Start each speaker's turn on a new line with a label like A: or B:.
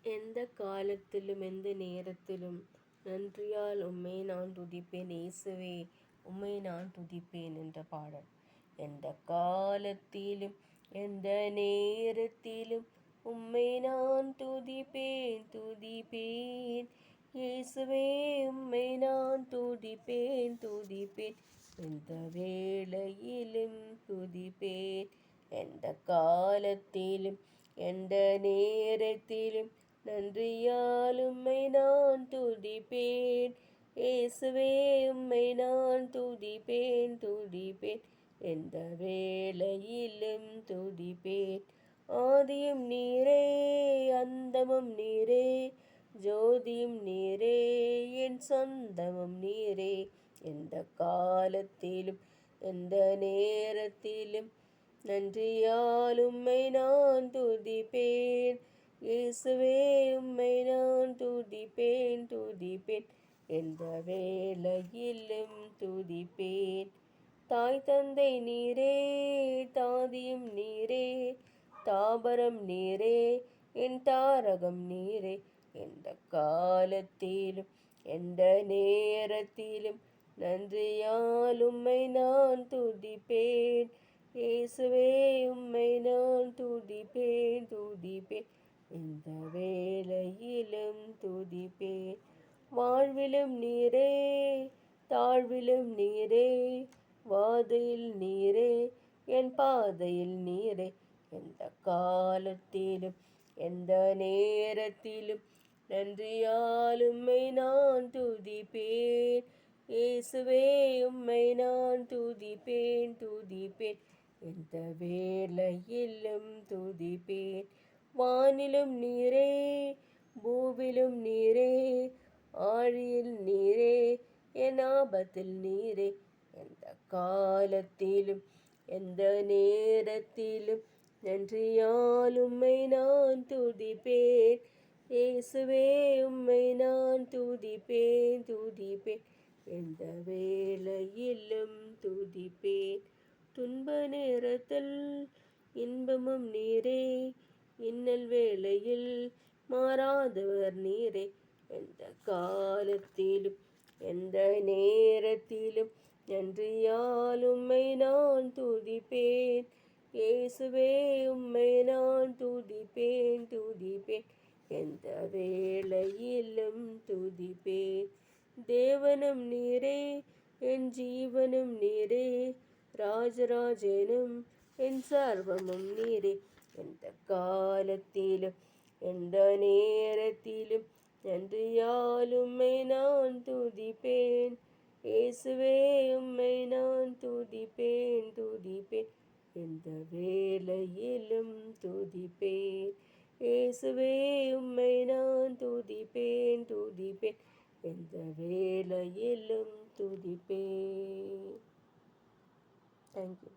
A: எந்த காலத்திலும் எந்த நேரத்திலும் நன்றியால் உம்மை நான் துதிப்பேன். இயேசுவே, உம்மை நான் துதிப்பேன் என்ற பாடல். எந்த காலத்திலும் எந்த நேரத்திலும் உம்மை நான் துதிப்பேன் துதிப்பேன். இயேசுவே, உம்மை நான் துதிப்பேன் துதிப்பேன். எந்த வேளையிலும் துதிப்பேன். எந்த காலத்திலும் எந்த நேரத்திலும் நன்றியால் உம்மை நான் துதிப்பேன். இயேசுவே, உம்மை நான் துதிப்பேன் துதிப்பேன். எந்த வேளையிலும் துதிப்பேன். ஆதியும் நீரே, அந்தமும் நீரே, ஜோதியும் நீரே, என் சொந்தமும் நீரே. எந்த காலத்திலும் எந்த நேரத்திலும் நன்றியால் உம்மை நான் துதிப்பேன். இயேசுவே, உம்மை நான் துதிப்பேன் துதிப்பேன். எந்த வேளையிலும் துதிப்பேன். தாய் தந்தை நீரே, தாதியும் நீரே, தாபரம் நீரே, என் தாரகம் நீரே. எந்த காலத்திலும் எந்த நேரத்திலும் நன்றியால் உம்மை நான் துதிப்பேன். இயேசுவே, உம்மை நான் துதிப்பேன் துதிப்பேன். எந்த வேளையிலும் துதிப்பேன். வாழ்விலும் நீரே, தாழ்விலும் நீரே, வாதையில் நீரே, என் பாதையில் நீரே. எந்த காலத்திலும் எந்த நேரத்திலும் நன்றியால் உம்மை நான் துதிப்பேன். இயேசுவே, உம்மை நான் துதிப்பேன் துதிப்பேன். எந்த வேளையிலும் துதிப்பேன். வானிலும் நீரே, பூவிலும் நீரே, ஆழியில் நீரே, என் ஆபத்தில் நீரே. எந்த காலத்திலும் எந்த நேரத்திலும் நன்றியால் உம்மை நான் துதிப்பேன். இயேசுவே, உம்மை நான் துதிப்பேன் துதிப்பேன். எந்த வேளையிலும் துதிப்பேன். துன்ப நேரத்தில் இன்பமும் நீரே, இன்னல் வேளையில் மாறாதவர் நீரே. எந்த காலத்திலும் எந்த நேரத்திலும் நன்றியால் உம்மை நான் துதிப்பேன். இயேசுவே, உம்மை நான் துதிப்பேன் துதிப்பேன். எந்த வேளையிலும் துதிப்பேன். தேவனும் நீரே, என் ஜீவனும் நீரே, ராஜராஜனும் என் சர்வமும் நீரே. எந்த காலத்திலும் எந்த நேரத்திலும் நன்றியால் உம்மை நான் துதிப்பேன். இயேசுவே, உம்மை நான் துதிப்பேன் துதிப்பேன். எந்த வேளையிலும் துதிப்பேன். இயேசுவே, உம்மை நான் துதிப்பேன் துதிப்பேன். எந்த வேளையிலும் துதிப்பேன். தேங்க்யூ.